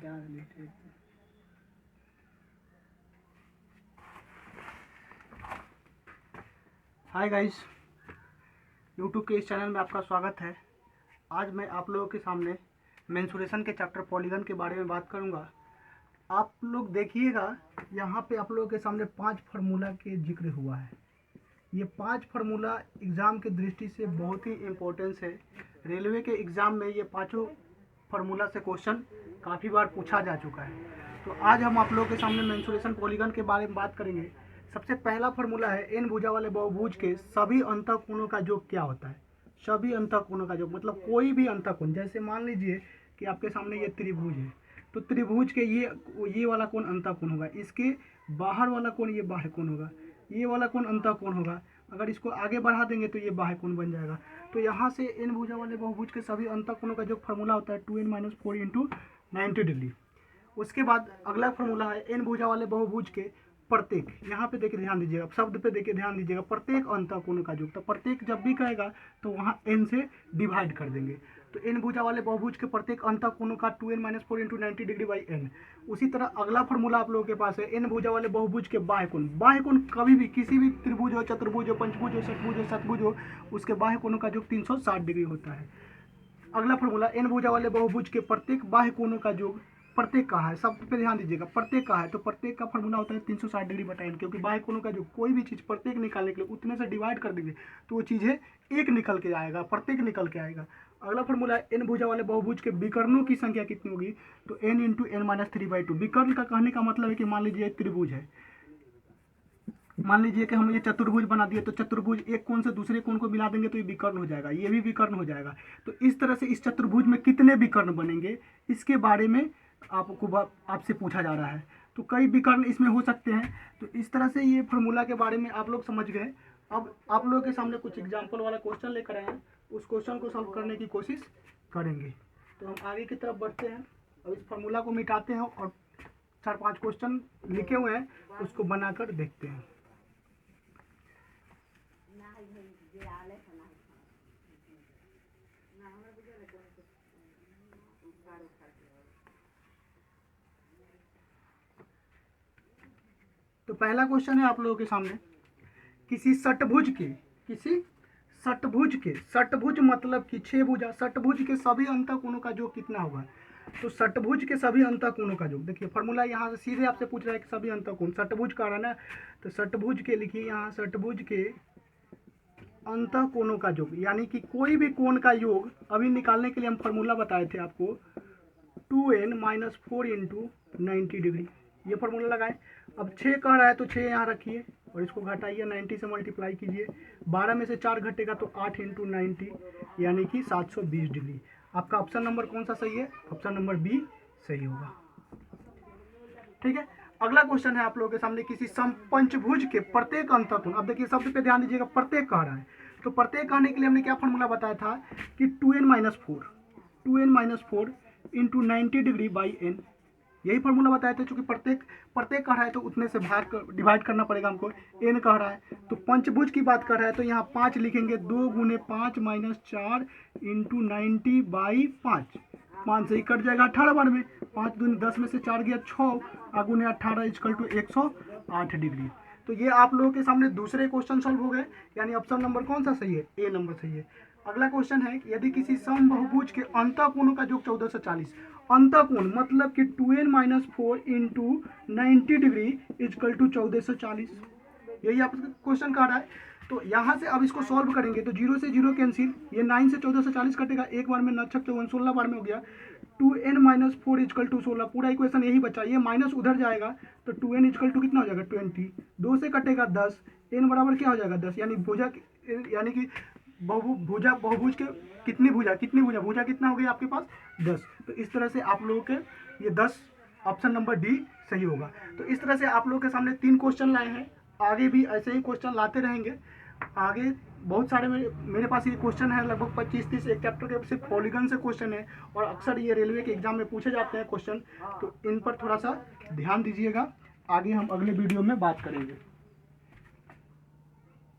क्या related. Hi guys, YouTube के इस चैनल में आपका स्वागत है। आज मैं आप लोगों के सामने मेंसुरेशन के चैप्टर पॉलीगन के बारे में बात करूंगा। आप लोग देखिएगा, यहाँ पे आप लोगों के सामने 5 फार्मूला के जिक्र हुआ है। ये 5 फार्मूला एग्ज़ाम की दृष्टि से बहुत ही इम्पोर्टेंस है। रेलवे के एग्ज़ाम में ये पाँचों फार्मूला से क्वेश्चन काफ़ी बार पूछा जा चुका है। तो आज हम आप लोगों के सामने मेंसुरेशन पॉलीगन के बारे में बात करेंगे। सबसे पहला फार्मूला है एन भुजा वाले बहुभुज के सभी अंतःकोणों का योग क्या होता है। सभी अंतःकोणों का योग मतलब कोई भी अंतःकोण, जैसे मान लीजिए कि आपके सामने ये त्रिभुज है, तो त्रिभुज के ये वाला कोण अंतःकोण होगा, इसके बाहर वाला कोण ये बाह्य कोण होगा, ये वाला कोण अंतःकोण होगा। अगर इसको आगे बढ़ा देंगे तो ये बाह्य कोण बन जाएगा। तो यहाँ से एन भुजा वाले बहुभुज के सभी अंतःकोणों का जो फार्मूला होता है 2n-4 × 90 डिग्री। उसके बाद अगला फार्मूला है एन भुजा वाले बहुभुज के प्रत्येक, यहाँ पे देखिए ध्यान दीजिएगा, शब्द पे देखिए ध्यान दीजिएगा, प्रत्येक अंतःकोण का योग। तो प्रत्येक जब भी कहेगा तो वहाँ n से डिवाइड कर देंगे। तो एन भुजा वाले बहुभुज के प्रत्येक अंतःकोणों का 2n-4 × 90 डिग्री बाई n। उसी तरह अगला फार्मूला आप लोगों के पास है एन भुजा वाले बहुभुज के बाह्य कोण। बाह्य कोण कभी भी किसी भी त्रिभुज हो, चतुर्भुज हो, पंचभुज हो, षटभुज हो, शतभुज हो, उसके बाह्य कोणों का योग 360 डिग्री होता है। अगला फार्मूला एन भुजा वाले बहुभुज के प्रत्येक बाह्य कोणों का योग, प्रत्येक का है, सब पे ध्यान दीजिएगा, प्रत्येक का है। तो प्रत्येक का फार्मूला होता है 360 डिग्री बटा n, क्योंकि बाह्य कोणों का जो कोई भी चीज़ प्रत्येक निकालने के लिए उतने से डिवाइड कर देंगे तो वो चीज़ है एक निकल के आएगा, प्रत्येक निकल के आएगा। अगला फार्मूला है एन भुजा वाले बहुभुज के विकर्णों की संख्या कितनी होगी। तो n × n-3/2। विकर्ण का कहने का मतलब है कि मान लीजिए त्रिभुज है, मान लीजिए कि हम ये चतुर्भुज बना दिए, तो चतुर्भुज एक कोण से दूसरे कोण को मिला देंगे तो ये विकर्ण हो जाएगा, ये भी विकर्ण हो जाएगा। तो इस तरह से इस चतुर्भुज में कितने विकर्ण बनेंगे इसके बारे में आपसे पूछा जा रहा है। तो कई विकर्ण इसमें हो सकते हैं। तो इस तरह से ये फार्मूला के बारे में आप लोग समझ गए। अब आप लोगों के सामने कुछ एग्जाम्पल वाला क्वेश्चन लेकर आए हैं, उस क्वेश्चन को सॉल्व करने की कोशिश करेंगे। तो हम आगे की तरफ बढ़ते हैं और इस फार्मूला को मिटाते हैं और 4-5 क्वेश्चन लिखे हुए हैं उसको बनाकर देखते हैं। तो पहला क्वेश्चन है आप लोगों के सामने, किसी षटभुज मतलब कि 6 भुजा षटभुज के सभी अंतःकोणों का योग कितना होगा। तो षटभुज के सभी अंतःकोणों का योग, देखिए फार्मूला यहाँ से सीधे आपसे पूछ रहा है कि सभी अंतःकोण, षटभुज का रहा ना, तो षटभुज के लिखिए यहाँ, षटभुज के अंतःकोणों का योग, यानी कि कोई भी कोण का योग अभी निकालने के लिए हम फार्मूला बताए थे आपको 2n-4 × 90 डिग्री, ये फार्मूला लगाए। अब 6 कह रहा है तो 6 यहाँ रखिए और इसको घटाइए, 90 से मल्टीप्लाई कीजिए, 12 में से 4 घटेगा तो 8 × 90 यानी कि 720 डिग्री। आपका ऑप्शन नंबर कौन सा सही है? ऑप्शन नंबर बी सही होगा। ठीक है, अगला क्वेश्चन है आप लोगों के सामने, किसी समपंचभुज के प्रत्येक अंतःकोण। अब देखिए शब्द पे ध्यान दीजिएगा, प्रत्येक कह रहा है, तो प्रत्येक कहने के लिए हमने क्या फार्मूला बताया था कि 2n-4 × 90 डिग्री बाई n, यही फार्मूला बताया था। चूंकि प्रत्येक कह रहा है तो उतने से डिवाइड करना पड़ेगा हमको, n कह रहा है तो पंचभुज की बात कर रहा है तो यहाँ 5 लिखेंगे, 2 × 5 - 4 × 90 बाई 5, 5 से ही कट जाएगा 18 बार में, 5 दूनी 10 में से 4 गया 6, × 18 = 108 डिग्री। तो ये आप लोगों के सामने दूसरे क्वेश्चन सॉल्व हो गए, यानी ऑप्शन नंबर कौन सा सही है? ए नंबर सही है। अगला क्वेश्चन है, यदि किसी समबाहुभुज के अंतःकोणों का योग 1440, अंतःकोण मतलब कि 2n-4 × 90 डिग्री = 1440, यही आपका क्वेश्चन कह रहा है। तो यहाँ से अब इसको सॉल्व करेंगे तो 0 से 0 कैंसिल, ये 9 से 1440 कटेगा, एक बार में 9 × 54 16 बार में हो गया, 2n-4 = 16, पूरा इक्वेशन यही बचा, ये माइनस उधर जाएगा तो 2n = कितना हो जाएगा 20, 2 से कटेगा 10, n बराबर क्या हो जाएगा 10, यानी भुजा यानी कि बहुभुज के कितनी भुजा कितना हो गया आपके पास 10। तो इस तरह से आप लोगों के ये 10, ऑप्शन नंबर डी सही होगा। तो इस तरह से आप लोगों के सामने 3 क्वेश्चन लाए हैं, आगे भी ऐसे ही क्वेश्चन लाते रहेंगे। आगे बहुत सारे मेरे पास ये क्वेश्चन है, लगभग 25-30 एक चैप्टर के सिर्फ पॉलीगन से क्वेश्चन है और अक्सर ये रेलवे के एग्जाम में पूछे जाते हैं क्वेश्चन, तो इन पर थोड़ा सा ध्यान दीजिएगा। आगे हम अगले वीडियो में बात करेंगे।